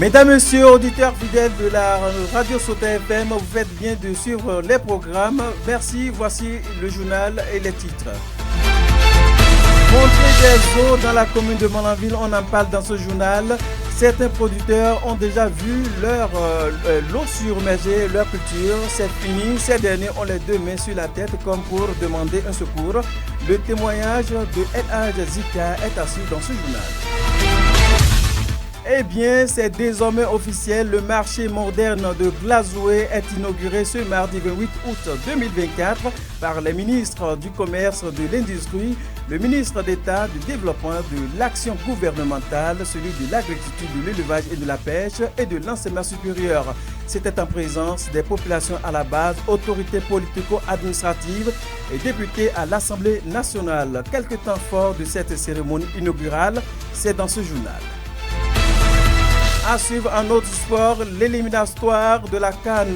Mesdames, Messieurs, auditeurs fidèles de la radio Sautin FM, vous faites bien de suivre les programmes. Merci, voici le journal et les titres. Montée des eaux dans la commune de Malanville, on en parle dans ce journal. Certains producteurs ont déjà vu leur l'eau submerger leur culture. C'est fini. Ces derniers ont les deux mains sur la tête comme pour demander un secours. Le témoignage de El Zika est assis dans ce journal. Eh bien, c'est désormais officiel. Le marché moderne de Glazoué est inauguré ce mardi 28 août 2024 par les ministres du Commerce, de l'Industrie, le ministre d'État du Développement, de l'Action gouvernementale, celui de l'Agriculture, de l'Élevage et de la Pêche et de l'Enseignement supérieur. C'était en présence des populations à la base, autorités politico-administratives et députés à l'Assemblée nationale. Quelques temps forts de cette cérémonie inaugurale, c'est dans ce journal. À suivre en autre sport, l'éliminatoire de la CAN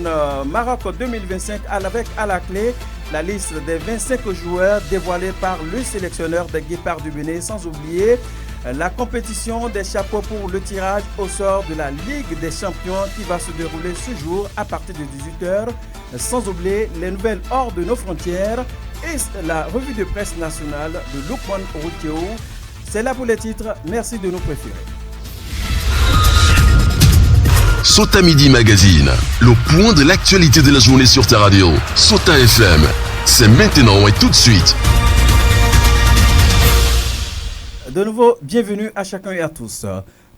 Maroc 2025 avec à la clé la liste des 25 joueurs dévoilée par le sélectionneur des Guépards du Bénin, sans oublier la compétition des chapeaux pour le tirage au sort de la Ligue des champions qui va se dérouler ce jour à partir de 18h, sans oublier les nouvelles hors de nos frontières et la revue de presse nationale de Lukman Routio. C'est là pour les titres, merci de nous préférer. Sautin Midi Magazine, le point de l'actualité de la journée sur ta radio. Sautin FM, c'est maintenant et tout de suite. De nouveau, bienvenue à chacun et à tous.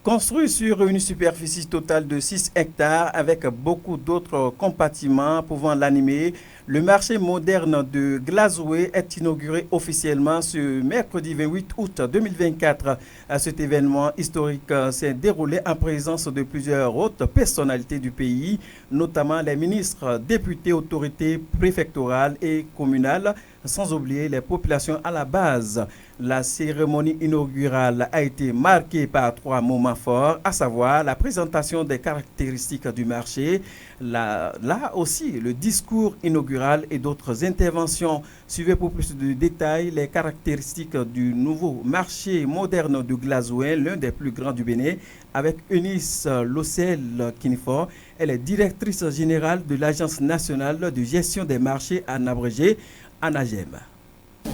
Construit sur une superficie totale de 6 hectares avec beaucoup d'autres compartiments pouvant l'animer, le marché moderne de Glazoué est inauguré officiellement ce mercredi 28 août 2024. Cet événement historique s'est déroulé en présence de plusieurs hautes personnalités du pays, notamment les ministres, députés, autorités préfectorales et communales, sans oublier les populations à la base. La cérémonie inaugurale a été marquée par 3 moments forts, à savoir la présentation des caractéristiques du marché, là aussi le discours inaugural et d'autres interventions. Suivez pour plus de détails les caractéristiques du nouveau marché moderne de Glazoué, l'un des plus grands du Bénin, avec Eunice Lossel Kinifort. Elle est directrice générale de l'Agence nationale de gestion des marchés, en abrégé ANAGEM.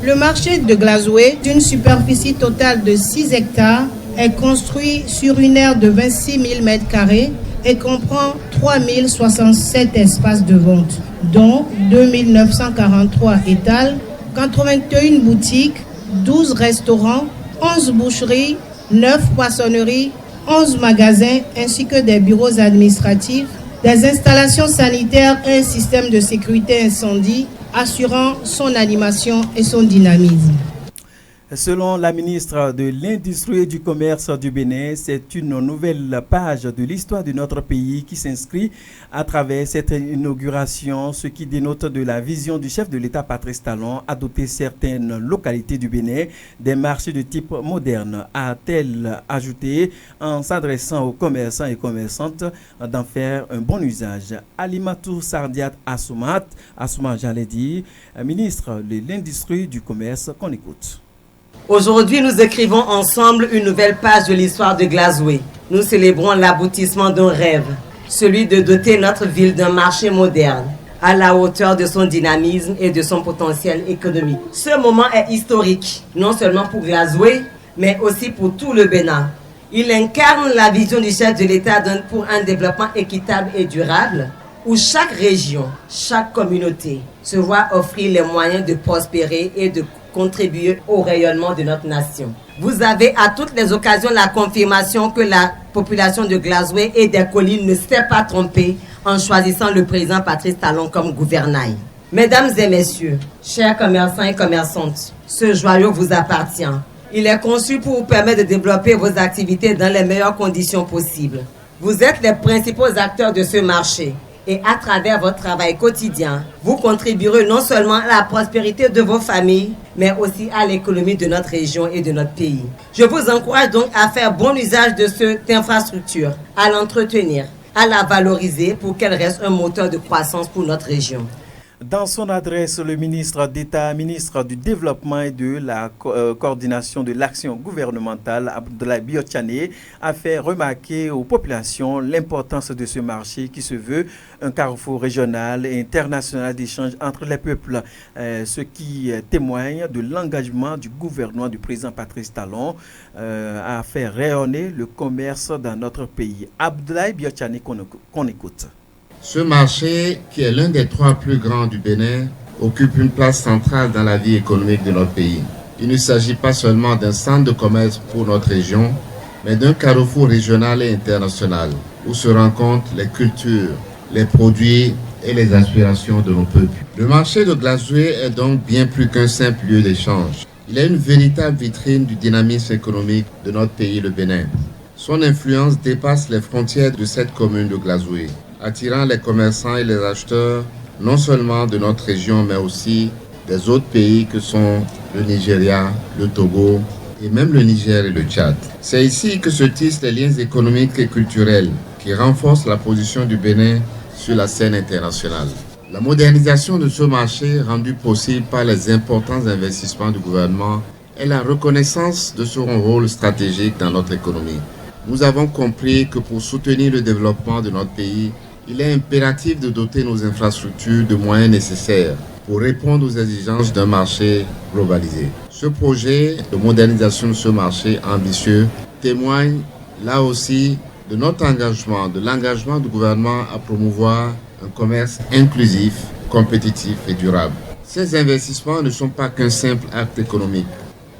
Le marché de Glazoué, d'une superficie totale de 6 hectares, est construit sur une aire de 26 000 m² et comprend 3 067 espaces de vente, dont 2 943 étals, 81 boutiques, 12 restaurants, 11 boucheries, 9 poissonneries, 11 magasins ainsi que des bureaux administratifs, des installations sanitaires et un système de sécurité incendie assurant son animation et son dynamisme. Selon la ministre de l'Industrie et du Commerce du Bénin, c'est une nouvelle page de l'histoire de notre pays qui s'inscrit à travers cette inauguration, ce qui dénote de la vision du chef de l'État Patrice Talon à doter certaines localités du Bénin des marchés de type moderne, a-t-elle ajouté en s'adressant aux commerçants et commerçantes d'en faire un bon usage. Alimatou Sardiat Assoumat, j'allais dire, ministre de l'Industrie et du Commerce, qu'on écoute. Aujourd'hui, nous écrivons ensemble une nouvelle page de l'histoire de Glazoué. Nous célébrons l'aboutissement d'un rêve, celui de doter notre ville d'un marché moderne, à la hauteur de son dynamisme et de son potentiel économique. Ce moment est historique, non seulement pour Glazoué, mais aussi pour tout le Bénin. Il incarne la vision du chef de l'État pour un développement équitable et durable, où chaque région, chaque communauté se voit offrir les moyens de prospérer et de contribuer au rayonnement de notre nation. Vous avez à toutes les occasions la confirmation que la population de Glazoué et des collines ne s'est pas trompée en choisissant le président Patrice Talon comme gouvernail. Mesdames et messieurs, chers commerçants et commerçantes, ce joyau vous appartient. Il est conçu pour vous permettre de développer vos activités dans les meilleures conditions possibles. Vous êtes les principaux acteurs de ce marché. Et à travers votre travail quotidien, vous contribuerez non seulement à la prospérité de vos familles, mais aussi à l'économie de notre région et de notre pays. Je vous encourage donc à faire bon usage de cette infrastructure, à l'entretenir, à la valoriser pour qu'elle reste un moteur de croissance pour notre région. Dans son adresse, le ministre d'État, ministre du Développement et de la coordination de l'action gouvernementale, Abdoulaye Biotchane, a fait remarquer aux populations l'importance de ce marché qui se veut un carrefour régional et international d'échange entre les peuples, ce qui témoigne de l'engagement du gouvernement du président Patrice Talon à faire rayonner le commerce dans notre pays. Abdoulaye Biotchane qu'on écoute. Ce marché, qui est l'un des 3 plus grands du Bénin, occupe une place centrale dans la vie économique de notre pays. Il ne s'agit pas seulement d'un centre de commerce pour notre région, mais d'un carrefour régional et international où se rencontrent les cultures, les produits et les aspirations de nos peuples. Le marché de Glazoué est donc bien plus qu'un simple lieu d'échange. Il est une véritable vitrine du dynamisme économique de notre pays, le Bénin. Son influence dépasse les frontières de cette commune de Glazoué, attirant les commerçants et les acheteurs non seulement de notre région, mais aussi des autres pays que sont le Nigeria, le Togo et même le Niger et le Tchad. C'est ici que se tissent les liens économiques et culturels qui renforcent la position du Bénin sur la scène internationale. La modernisation de ce marché, rendue possible par les importants investissements du gouvernement, est la reconnaissance de son rôle stratégique dans notre économie. Nous avons compris que pour soutenir le développement de notre pays, il est impératif de doter nos infrastructures de moyens nécessaires pour répondre aux exigences d'un marché globalisé. Ce projet de modernisation de ce marché ambitieux témoigne là aussi de notre engagement, de l'engagement du gouvernement à promouvoir un commerce inclusif, compétitif et durable. Ces investissements ne sont pas qu'un simple acte économique.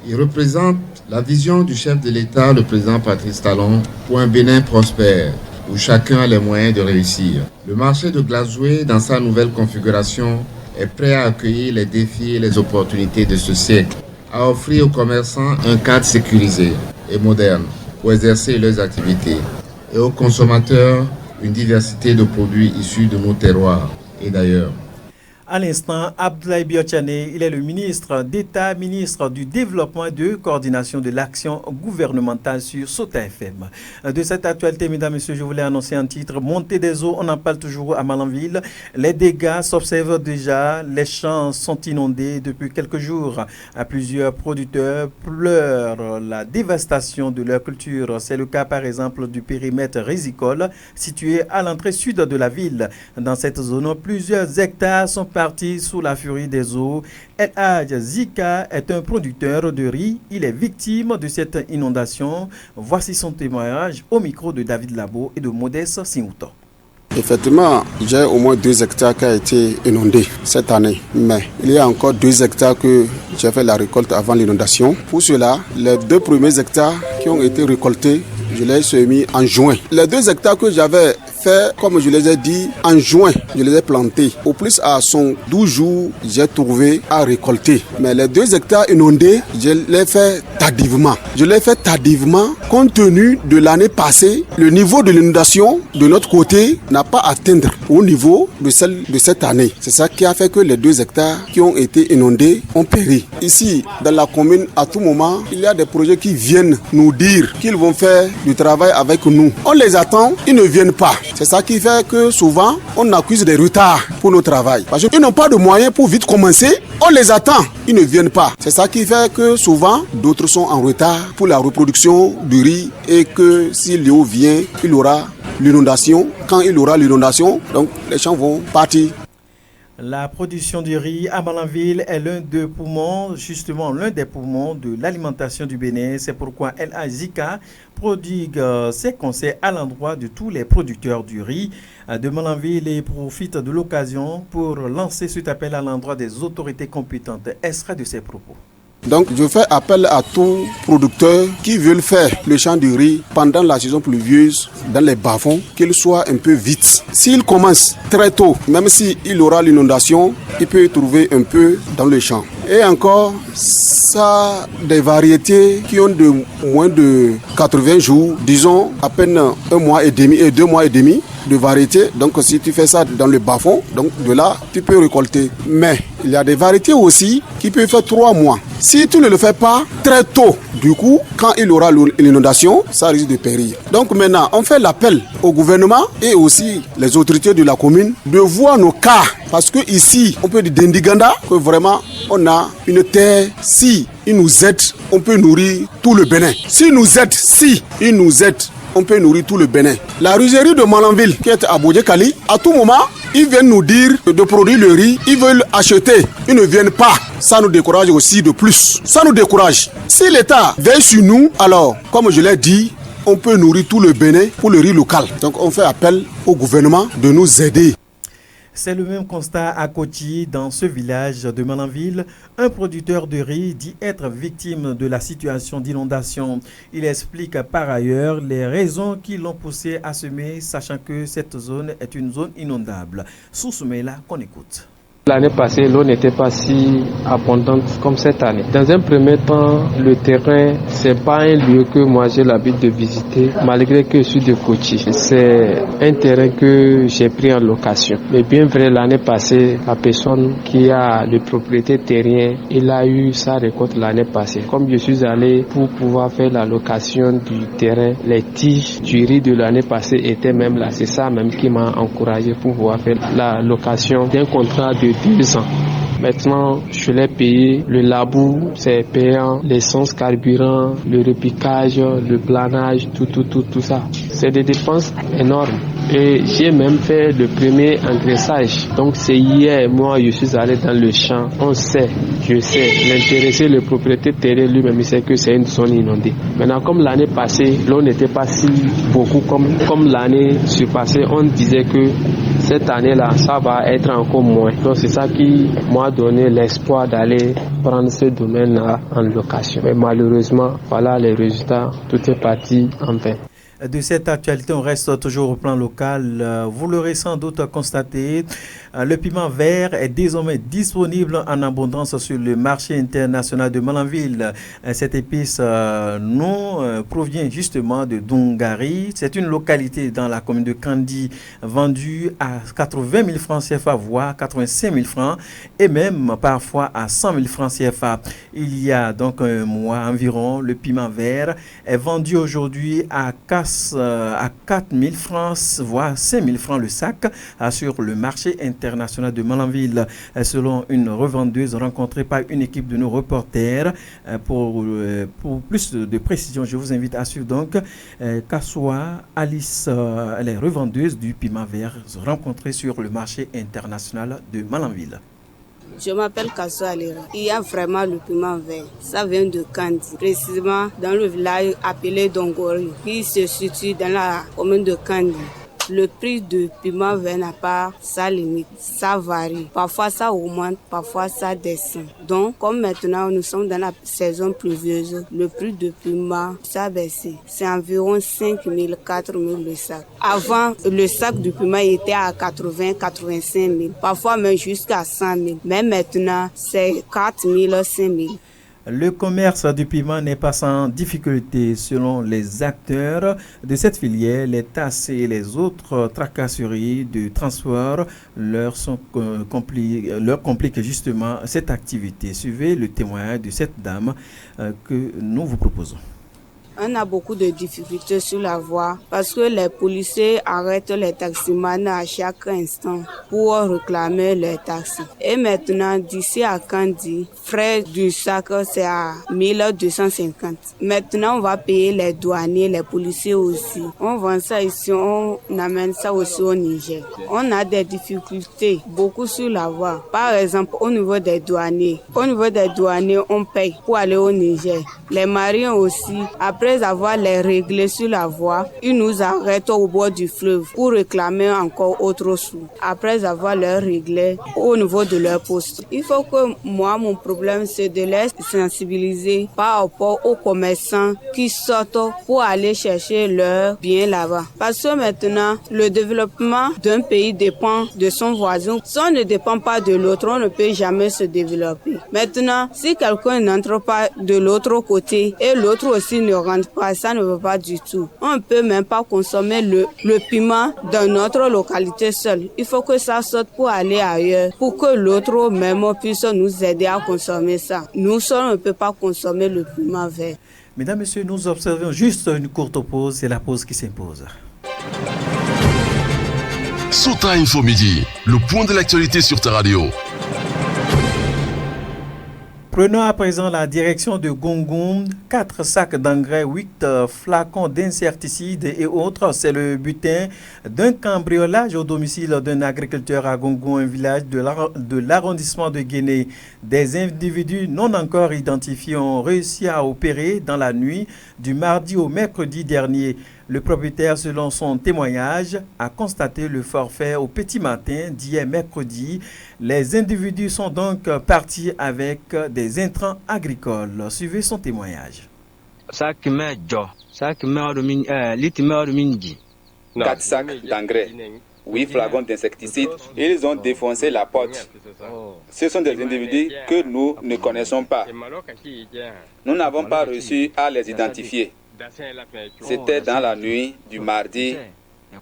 Ils représentent la vision du chef de l'État, le président Patrice Talon, pour un Bénin prospère, où chacun a les moyens de réussir. Le marché de Glazoué, dans sa nouvelle configuration, est prêt à accueillir les défis et les opportunités de ce siècle, à offrir aux commerçants un cadre sécurisé et moderne pour exercer leurs activités, et aux consommateurs une diversité de produits issus de nos terroirs et d'ailleurs. À l'instant, Abdoulaye Biotchane, il est le ministre d'État, ministre du Développement et de coordination de l'action gouvernementale sur Sota FM. De cette actualité, mesdames et messieurs, je voulais annoncer un titre. Montée des eaux, on en parle toujours à Malanville. Les dégâts s'observent déjà. Les champs sont inondés depuis quelques jours. Plusieurs producteurs pleurent la dévastation de leur culture. C'est le cas, par exemple, du périmètre risicole situé à l'entrée sud de la ville. Dans cette zone, plusieurs hectares sont parti sous la furie des eaux. El Hadj Zika est un producteur de riz. Il est victime de cette inondation. Voici son témoignage au micro de David Labo et de Modeste Siouto. Effectivement, j'ai au moins 2 hectares qui ont été inondés cette année. Mais il y a encore 2 hectares que j'ai fait la récolte avant l'inondation. Pour cela, les 2 premiers hectares qui ont été récoltés, je les ai semis en juin. Les 2 hectares que j'avais fait, comme je les ai dit, en juin, je les ai plantés. Au plus à son 12 jours, j'ai trouvé à récolter. Mais les 2 hectares inondés, je les fait tardivement. Je les fait tardivement compte tenu de l'année passée. Le niveau de l'inondation de notre côté n'a pas atteint au niveau de celle de cette année. C'est ça qui a fait que les 2 hectares qui ont été inondés ont péri. Ici, dans la commune, à tout moment, il y a des projets qui viennent nous dire qu'ils vont faire du travail avec nous. On les attend, ils ne viennent pas. C'est ça qui fait que souvent, on accuse des retards pour nos travail. Parce qu'ils n'ont pas de moyens pour vite commencer. On les attend, ils ne viennent pas. C'est ça qui fait que souvent, d'autres sont en retard pour la reproduction du riz et que si l'eau vient, il aura l'inondation. Quand il aura l'inondation, donc les champs vont partir. La production du riz à Malanville est l'un des poumons de l'alimentation du Bénin. C'est pourquoi El Hadj Zika prodigue ses conseils à l'endroit de tous les producteurs du riz de Malanville et profite de l'occasion pour lancer cet appel à l'endroit des autorités compétentes. Extrait de ses propos. Donc je fais appel à tous producteurs qui veulent faire le champ de riz pendant la saison pluvieuse dans les bas-fonds, qu'ils soient un peu vite. S'il commence très tôt, même s'il aura l'inondation, il peut trouver un peu dans le champ. Et encore, ça des variétés qui ont de moins de 80 jours, disons à peine 1 mois et demi et 2 mois et demi. de variétés. Donc si tu fais ça dans le bas-fond, donc de là, tu peux récolter. Mais il y a des variétés aussi qui peuvent faire 3 mois. Si tu ne le fais pas très tôt, du coup, quand il y aura l'inondation, ça risque de périr. Donc maintenant, on fait l'appel au gouvernement et aussi les autorités de la commune de voir nos cas. Parce que ici, on peut dire d'Indiganda que vraiment, on a une terre. Si ils nous aident, on peut nourrir tout le Bénin. S'ils nous aident, on peut nourrir tout le Bénin. La ruserie de Malanville, qui est à Bodje-Kali, à tout moment, ils viennent nous dire de produire le riz, ils veulent acheter, ils ne viennent pas. Ça nous décourage aussi de plus. Ça nous décourage. Si l'État veille sur nous, alors, comme je l'ai dit, on peut nourrir tout le Bénin pour le riz local. Donc on fait appel au gouvernement de nous aider. C'est le même constat à Koti, dans ce village de Malanville. Un producteur de riz dit être victime de la situation d'inondation. Il explique par ailleurs les raisons qui l'ont poussé à semer, sachant que cette zone est une zone inondable. Soussoumela, qu'on écoute. L'année passée, l'eau n'était pas si abondante comme cette année. Dans un premier temps, le terrain, c'est pas un lieu que moi j'ai l'habitude de visiter, malgré que je suis de Koti. C'est un terrain que j'ai pris en location. Mais bien vrai, l'année passée, la personne qui a le propriété terrien, il a eu sa récolte l'année passée. Comme je suis allé pour pouvoir faire la location du terrain, les tiges du riz de l'année passée étaient même là. C'est ça même qui m'a encouragé pour pouvoir faire la location d'un contrat de 2 ans. Maintenant, je l'ai payé. Le labour, c'est payant. L'essence, carburant, le repiquage, le planage, tout ça. C'est des dépenses énormes. Et j'ai même fait le premier engraissage. Donc c'est hier, moi, je suis allé dans le champ. On sait, je sais, l'intéressé, le propriétaire terrien lui-même, il sait que c'est une zone inondée. Maintenant, comme l'année passée, l'eau n'était pas si beaucoup comme l'année surpassée, on disait que cette année-là, ça va être encore moins. Donc c'est ça qui m'a donné l'espoir d'aller prendre ce domaine-là en location. Mais malheureusement, voilà les résultats, tout est parti en vain. De cette actualité, on reste toujours au plan local. Vous l'aurez sans doute constaté, le piment vert est désormais disponible en abondance sur le marché international de Malanville. Cette épice provient justement de Dongari. C'est une localité dans la commune de Kandi, vendue à 80 000 francs CFA, voire 85 000 francs, et même parfois à 100 000 francs CFA. Il y a donc un mois environ, le piment vert est vendu aujourd'hui à 4 000 francs, voire 5 000 francs le sac sur le marché international de Malanville, selon une revendeuse rencontrée par une équipe de nos reporters. Pour plus de précision, je vous invite à suivre donc Kassoua Alice, elle est revendeuse du piment vert rencontrée sur le marché international de Malanville. Je m'appelle Kassoua Alira. Il y a vraiment le piment vert. Ça vient de Kandi, précisément dans le village appelé Dongori, qui se situe dans la commune de Kandi. Le prix de piment vert n'a pas sa limite, ça varie. Parfois ça augmente, parfois ça descend. Donc comme maintenant nous sommes dans la saison pluvieuse, le prix de piment ça a baissé. C'est environ 5 000, 4 000 le sac. Avant, le sac de piment était à 80, 85 000, parfois même jusqu'à 100 000. Mais maintenant c'est 4 000, 5 000. Le commerce du piment n'est pas sans difficulté selon les acteurs de cette filière. Les tasses et les autres tracasseries de transport leur compliquent justement cette activité. Suivez le témoignage de cette dame que nous vous proposons. On a beaucoup de difficultés sur la voie parce que les policiers arrêtent les taximans à chaque instant pour réclamer les taxes. Et maintenant, d'ici à Kandi, frais du sac, c'est à 1250. Maintenant, on va payer les douaniers, les policiers aussi. On vend ça ici, on amène ça aussi au Niger. On a des difficultés, beaucoup sur la voie. Par exemple, au niveau des douaniers. Au niveau des douaniers, on paye pour aller au Niger. Les Mariens aussi, après avoir les réglés sur la voie, ils nous arrêtent au bord du fleuve pour réclamer encore autre sous. Après avoir les réglés au niveau de leur poste. Il faut que moi, mon problème, c'est de les sensibiliser par rapport aux commerçants qui sortent pour aller chercher leurs biens là-bas. Parce que maintenant, le développement d'un pays dépend de son voisin. Si on ne dépend pas de l'autre, on ne peut jamais se développer. Maintenant, si quelqu'un n'entre pas de l'autre côté et l'autre aussi ne rentre vendent pas, ça ne veut pas du tout. On ne peut même pas consommer le piment dans notre localité seule. Il faut que ça sorte pour aller ailleurs, pour que l'autre même puisse nous aider à consommer ça. Nous seuls, on ne peut pas consommer le piment vert. Mesdames, Messieurs, nous observons juste une courte pause, c'est la pause qui s'impose. Sota Info Midi, le point de l'actualité sur ta radio. Prenons à présent la direction de Gongon. 4 sacs d'engrais, 8 flacons d'insecticides et autres. C'est le butin d'un cambriolage au domicile d'un agriculteur à Gongon, un village de l'arrondissement de Guéné. Des individus non encore identifiés ont réussi à opérer dans la nuit du mardi au mercredi dernier. Le propriétaire, selon son témoignage, a constaté le forfait au petit matin d'hier mercredi. Les individus sont donc partis avec des intrants agricoles. Suivez son témoignage. 4 sacs d'engrais, 8 flacons d'insecticides. Ils ont défoncé la porte. Ce sont des individus que nous ne connaissons pas. Nous n'avons pas réussi à les identifier. C'était dans la nuit du mardi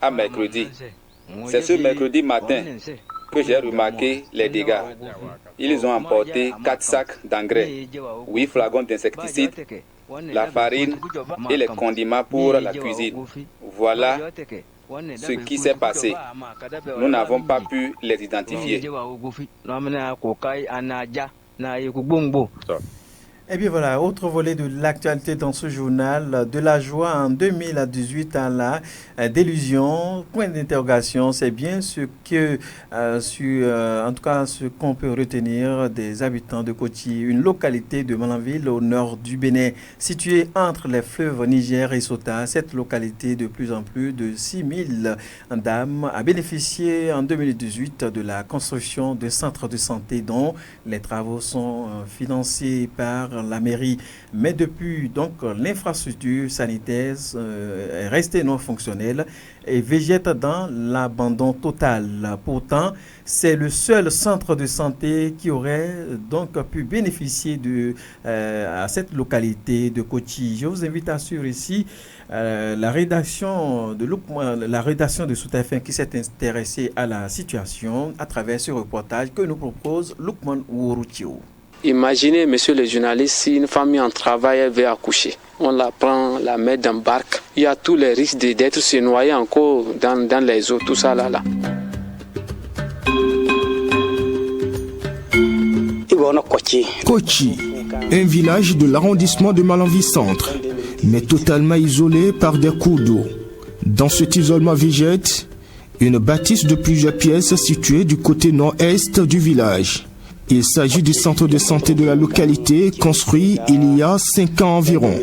à mercredi. C'est ce mercredi matin que j'ai remarqué les dégâts. Ils ont emporté 4 sacs d'engrais, 8 flacons d'insecticides, la farine et les condiments pour la cuisine. Voilà ce qui s'est passé. Nous n'avons pas pu les identifier. Et bien voilà, autre volet de l'actualité dans ce journal, de la joie en 2018 à la délusion. Point d'interrogation, c'est bien ce que, en tout cas, ce qu'on peut retenir des habitants de Koti, une localité de Malanville au nord du Bénin, située entre les fleuves Niger et Sota. Cette localité de plus en plus de 6000 dames a bénéficié en 2018 de la construction de centres de santé dont les travaux sont financés par la mairie, mais depuis donc l'infrastructure sanitaire est restée non fonctionnelle et végète dans l'abandon total. Pourtant, c'est le seul centre de santé qui aurait donc pu bénéficier à cette localité de Koti. Je vous invite à suivre ici la rédaction de Sota FM qui s'est intéressée à la situation à travers ce reportage que nous propose Lukman Ouroutio. Imaginez, monsieur le journaliste, si une famille en travail veut accoucher. On la prend, la met dans le barque. Il y a tous les risques d'être se noyer encore dans les eaux, tout ça là. Koti, un village de l'arrondissement de Malanville Centre, mais totalement isolé par des cours d'eau. Dans cet isolement végète une bâtisse de plusieurs pièces située du côté nord-est du village. Il s'agit du centre de santé de la localité construit il y a 5 ans environ.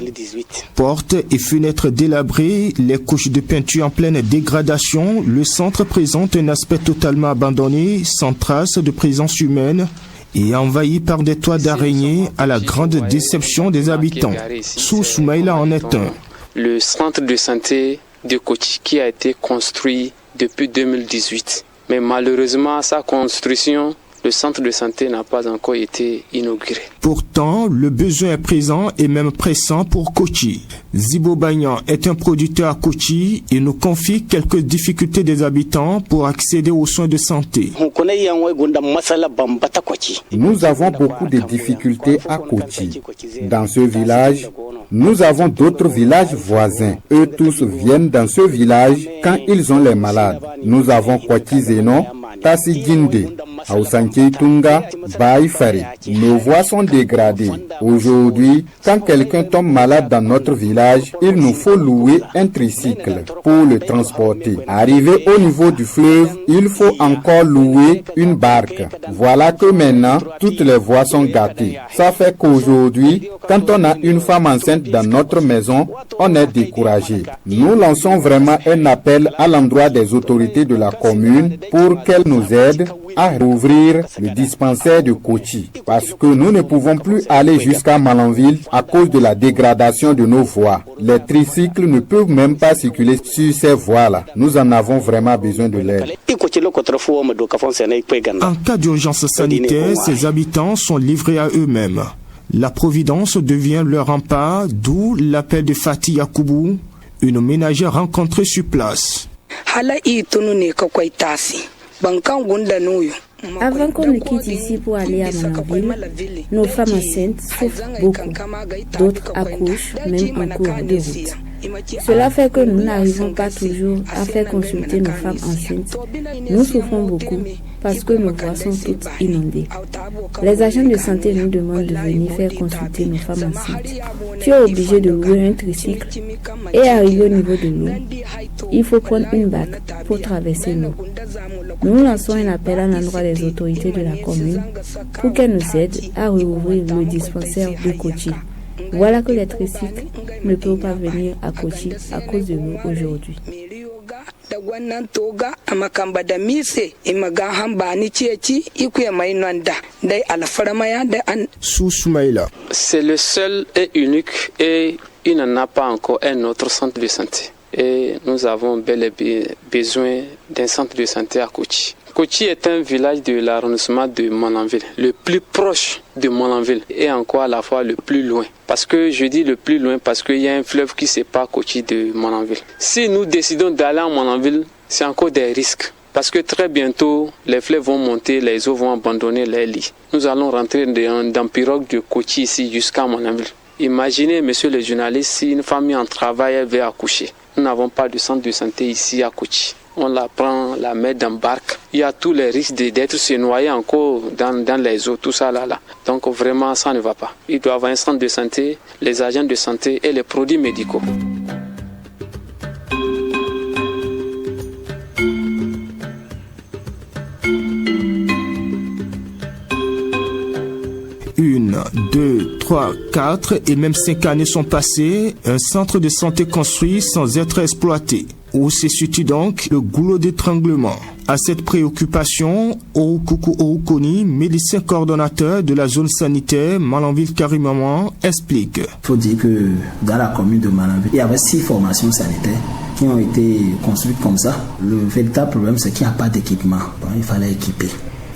Portes et fenêtres délabrées, les couches de peinture en pleine dégradation, le centre présente un aspect totalement abandonné, sans trace de présence humaine et envahi par des toits d'araignées à la grande déception des habitants. Sous Soumaïla en est un. Le centre de santé de Koti qui a été construit depuis 2018. Mais malheureusement, sa construction, le centre de santé n'a pas encore été inauguré. Pourtant, le besoin est présent et même pressant pour Koti. Zibo Bagnan est un producteur à Koti et nous confie quelques difficultés des habitants pour accéder aux soins de santé. Nous avons beaucoup de difficultés à Koti. Dans ce village, nous avons d'autres villages voisins. Eux tous viennent dans ce village quand ils ont les malades. Nous avons Koti Zeno, Tassi Ginde, Aousanké Tunga, Baïfari. Nos voies sont dégradées. Aujourd'hui, quand quelqu'un tombe malade dans notre village, il nous faut louer un tricycle pour le transporter. Arrivé au niveau du fleuve, il faut encore louer une barque. Voilà que maintenant, toutes les voies sont gâtées. Ça fait qu'aujourd'hui, quand on a une femme enceinte dans notre maison, on est découragé. Nous lançons vraiment un appel à l'endroit des autorités de la commune pour qu'elles nous aident à rouvrir le dispensaire de Koti, parce que nous ne pouvons plus aller jusqu'à Malanville à cause de la dégradation de nos voies. Les tricycles ne peuvent même pas circuler sur ces voies-là. Nous en avons vraiment besoin de l'aide. En cas d'urgence sanitaire, ces habitants sont livrés à eux-mêmes. La Providence devient leur rempart, d'où l'appel de Fatih Yakoubou, une ménagère rencontrée sur place. Avant qu'on ne quitte ici pour aller à Manaville, nos femmes enceintes souffrent beaucoup. D'autres accouchent, même en cours de route. Cela fait que nous n'arrivons pas toujours à faire consulter nos femmes enceintes. Nous souffrons beaucoup parce que nos voies sont toutes inondées. Les agents de santé nous demandent de venir faire consulter nos femmes enceintes. Tu es obligé de louer un tricycle et arriver au niveau de l'eau. Il faut prendre une barque pour traverser l'eau. Nous lançons un appel à l'endroit des autorités de la commune pour qu'elles nous aident à rouvrir le dispensaire de Kochi. Voilà que les tricycles ne peuvent pas venir à Kochi à cause de l'eau aujourd'hui. C'est le seul et unique et il n'en a pas encore un autre centre de santé. Et nous avons bel et bien besoin d'un centre de santé à Kochi. Kochi est un village de l'arrondissement de Malanville, le plus proche de Malanville et encore à la fois le plus loin. Parce que je dis le plus loin parce qu'il y a un fleuve qui sépare Kochi de Malanville. Si nous décidons d'aller à Malanville, c'est encore des risques. Parce que très bientôt, les fleuves vont monter, les eaux vont abandonner les lits. Nous allons rentrer dans pirogue de Kochi ici jusqu'à Malanville. Imaginez, monsieur le journaliste, si une famille en travail elle veut accoucher. Nous n'avons pas de centre de santé ici à Kochi. On la prend, la met dans barque. Il y a tous les risques d'être se noyer encore dans les eaux, tout ça là. Donc vraiment, ça ne va pas. Il doit y avoir un centre de santé, les agents de santé et les produits médicaux. Une, 2, 3, 4 et même 5 années sont passées, un centre de santé construit sans être exploité. Où se situe donc le goulot d'étranglement? À cette préoccupation, Orukoukou Orukoni, médecin coordonnateur de la zone sanitaire Malanville-Karimaman, explique. Il faut dire que dans la commune de Malanville, il y avait 6 formations sanitaires qui ont été construites comme ça. Le véritable problème, c'est qu'il n'y a pas d'équipement. Donc, il fallait équiper.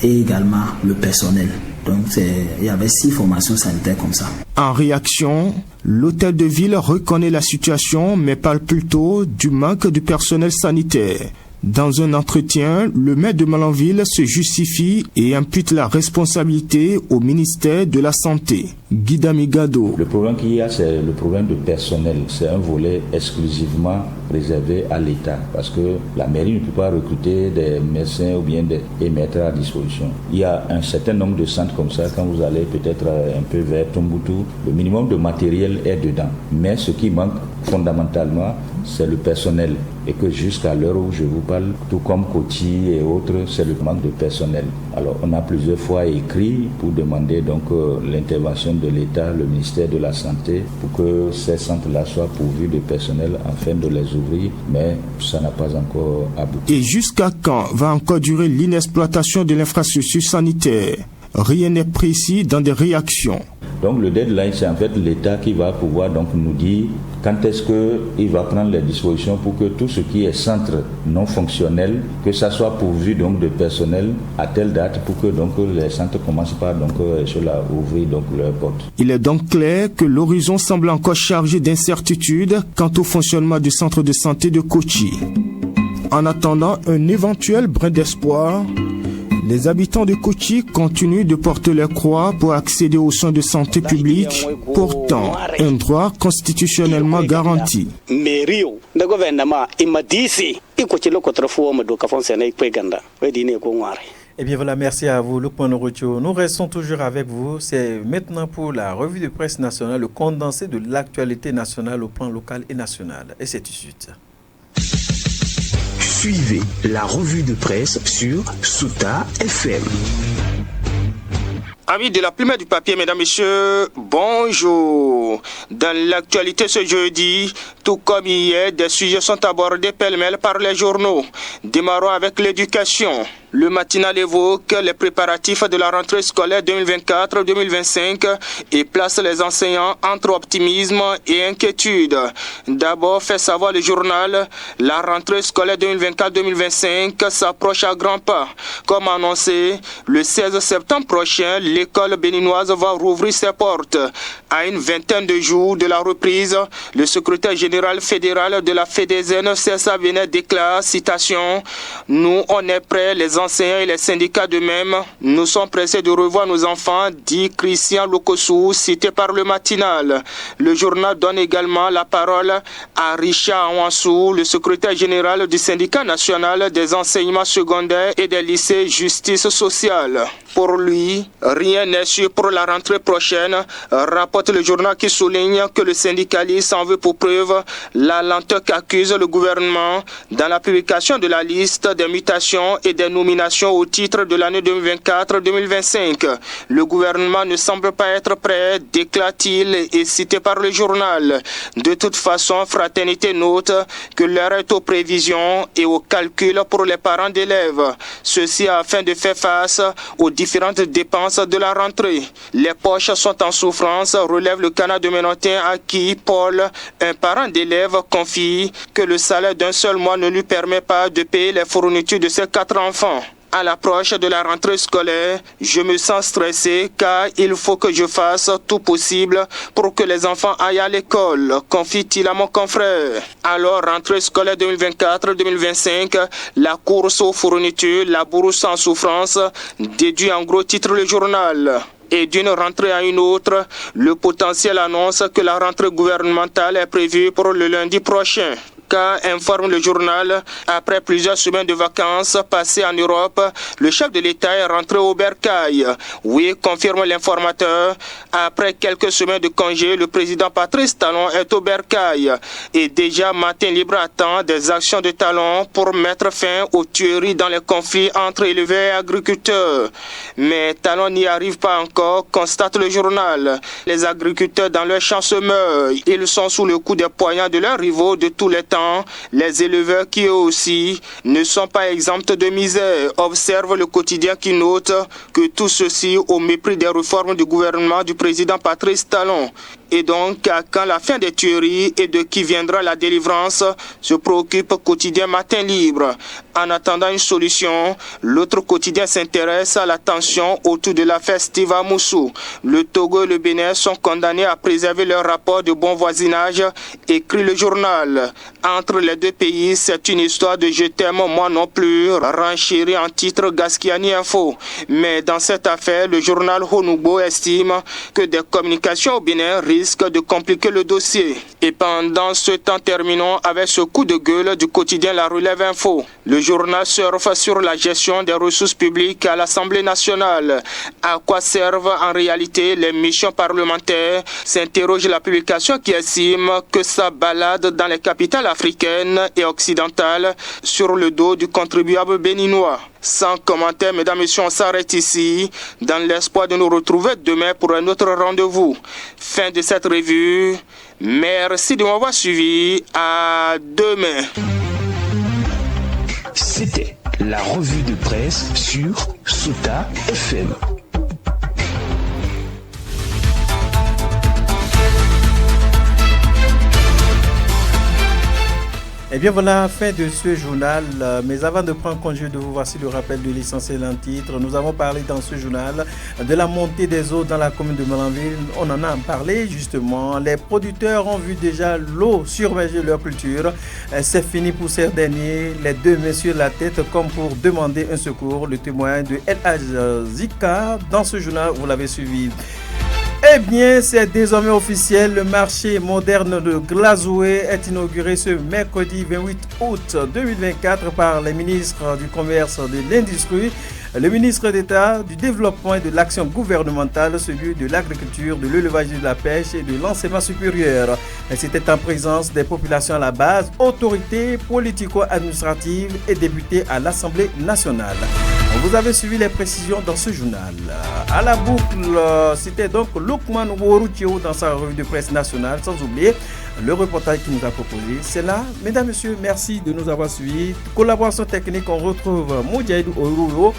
Et également le personnel. Donc il y avait 6 formations sanitaires comme ça. En réaction, l'hôtel de ville reconnaît la situation mais parle plutôt du manque de personnel sanitaire. Dans un entretien, le maire de Malanville se justifie et impute la responsabilité au ministère de la Santé. Guidami Gado. Le problème qu'il y a, c'est le problème de personnel. C'est un volet exclusivement réservé à l'État parce que la mairie ne peut pas recruter des médecins ou bien et mettre à disposition. Il y a un certain nombre de centres comme ça. Quand vous allez peut-être un peu vers Tombouctou, le minimum de matériel est dedans. Mais ce qui manque fondamentalement, c'est le personnel. Et que jusqu'à l'heure où je vous parle, tout comme Kochi et autres, c'est le manque de personnel. Alors on a plusieurs fois écrit pour demander donc l'intervention de l'État, le ministère de la Santé, pour que ces centres-là soient pourvus de personnel afin de les ouvrir, mais ça n'a pas encore abouti. Et jusqu'à quand va encore durer l'inexploitation de l'infrastructure sanitaire? Rien n'est précis dans des réactions. Donc le deadline, c'est en fait l'État qui va pouvoir donc nous dire quand est-ce qu'il va prendre les dispositions pour que tout ce qui est centre non fonctionnel, que ça soit pourvu donc de personnel à telle date pour que donc les centres commencent par donc à ouvrir donc leurs portes. Il est donc clair que l'horizon semble encore chargé d'incertitudes quant au fonctionnement du centre de santé de Kochi. En attendant un éventuel brin d'espoir, les habitants de Kochi continuent de porter leur croix pour accéder aux soins de santé publique, pourtant un droit constitutionnellement garanti. Eh bien voilà, merci à vous, Luc Ponorocho. Nous restons toujours avec vous. C'est maintenant pour la revue de presse nationale, le condensé de l'actualité nationale au plan local et national. Et c'est tout de suite. Suivez la revue de presse sur Souta FM. Amis de la Plume du papier, mesdames, messieurs, bonjour. Dans l'actualité ce jeudi Tout comme hier, des sujets sont abordés pêle-mêle par les journaux. Démarrons avec l'éducation. Le matinal évoque les préparatifs de la rentrée scolaire 2024-2025 et place les enseignants entre optimisme et inquiétude. D'abord, fait savoir le journal, la rentrée scolaire 2024-2025 s'approche à grands pas. Comme annoncé, le 16 septembre prochain, l'école béninoise va rouvrir ses portes. À une vingtaine de jours de la reprise, le secrétaire général fédéral de la FEDESEN, Cessa Venet, déclare, citation, « Nous, on est prêts, les enseignants et les syndicats de même, nous sommes pressés de revoir nos enfants, dit Christian Lokossou, cité par le matinal. » Le journal donne également la parole à Richard Awansou, le secrétaire général du syndicat national des enseignements secondaires et des lycées justice sociale. Pour lui, rien n'est sûr pour la rentrée prochaine, rapporte le journal qui souligne que le syndicaliste en veut pour preuve la lenteur qu'accuse le gouvernement dans la publication de la liste des mutations et des nominations au titre de l'année 2024-2025. Le gouvernement ne semble pas être prêt, déclare-t-il, et cité par le journal. De toute façon, Fraternité note que l'heure est aux prévisions et aux calculs pour les parents d'élèves. Ceci afin de faire face aux différentes dépenses de la rentrée. Les poches sont en souffrance, relève le Canard de Ménotin à qui Paul, un parent d'élève, confie que le salaire d'un seul mois ne lui permet pas de payer les fournitures de ses 4 enfants. À l'approche de la rentrée scolaire, je me sens stressé car il faut que je fasse tout possible pour que les enfants aillent à l'école, confie-t-il à mon confrère. Alors, rentrée scolaire 2024-2025, la course aux fournitures, la bourse en souffrance, déduit en gros titre le journal. Et d'une rentrée à une autre, le potentiel annonce que la rentrée gouvernementale est prévue pour le lundi prochain. Car, informe le journal, après plusieurs semaines de vacances passées en Europe, le chef de l'État est rentré au Bercail. Oui, confirme l'informateur, après quelques semaines de congé, le président Patrice Talon est au Bercail. Et déjà, Matin Libre attend des actions de Talon pour mettre fin aux tueries dans les conflits entre éleveurs et agriculteurs. Mais Talon n'y arrive pas encore, constate le journal. Les agriculteurs dans leur champ se meurent. Ils sont sous le coup des poignards de leurs rivaux de tous les temps. Les éleveurs qui eux aussi ne sont pas exempts de misère, observe le quotidien qui note que tout ceci au mépris des réformes du gouvernement du président Patrice Talon. Et donc, à quand la fin des tueries et de qui viendra la délivrance, se préoccupe Quotidien Matin Libre. En attendant une solution, l'autre quotidien s'intéresse à la tension autour de l'affaire Steve Amoussou. Le Togo et le Bénin sont condamnés à préserver leur rapport de bon voisinage, écrit le journal. Entre les deux pays, c'est une histoire de je t'aime, moi non plus, renchéri en titre Gaskiani Info. Mais dans cette affaire, le journal Honoubo estime que des communications au Bénin risquent de compliquer le dossier. Et pendant ce temps, terminons avec ce coup de gueule du quotidien La Relève Info. Le journal surfe sur la gestion des ressources publiques à l'Assemblée nationale. À quoi servent en réalité les missions parlementaires, s'interroge la publication qui estime que ça balade dans les capitales africaines et occidentales sur le dos du contribuable béninois. Sans commentaire, mesdames et messieurs, on s'arrête ici dans l'espoir de nous retrouver demain pour un autre rendez-vous. Fin de cette revue. Merci de m'avoir suivi. À demain. C'était la revue de presse sur Sota FM. Et bien voilà, fin de ce journal. Mais avant de prendre congé de vous, voici le rappel de l'essentiel en titre. Nous avons parlé dans ce journal de la montée des eaux dans la commune de Malanville. On en a parlé justement. Les producteurs ont vu déjà l'eau surmerger leur culture. C'est fini pour ces derniers. Les deux mains sur la tête comme pour demander un secours. Le témoin de El Hadj Zika dans ce journal, vous l'avez suivi. Eh bien, c'est désormais officiel, le marché moderne de Glazoué est inauguré ce mercredi 28 août 2024 par les ministres du Commerce et de l'Industrie, le ministre d'État du Développement et de l'Action gouvernementale, celui de l'Agriculture, de l'Élevage et de la Pêche et de l'Enseignement supérieur. C'était en présence des populations à la base, autorités politico-administratives et députés à l'Assemblée nationale. Vous avez suivi les précisions dans ce journal. À la boucle, c'était donc Lukman Ouorouchio dans sa revue de presse nationale, sans oublier le reportage qu'il nous a proposé. C'est là, mesdames, messieurs, merci de nous avoir suivis. Collaboration technique, on retrouve Moudjaïdou Orulo.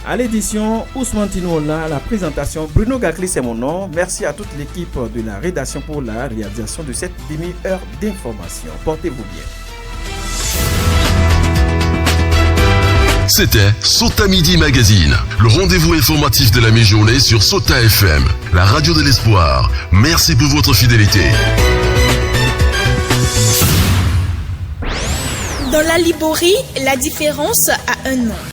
À l'édition, Ousmane Tinola, à la présentation, Bruno Gakli, c'est mon nom. Merci à toute l'équipe de la rédaction pour la réalisation de cette demi-heure d'information. Portez-vous bien. C'était Sota Midi Magazine, le rendez-vous informatif de la mi-journée sur Sota FM, la radio de l'espoir. Merci pour votre fidélité. Dans la Liborie, la différence a un nom.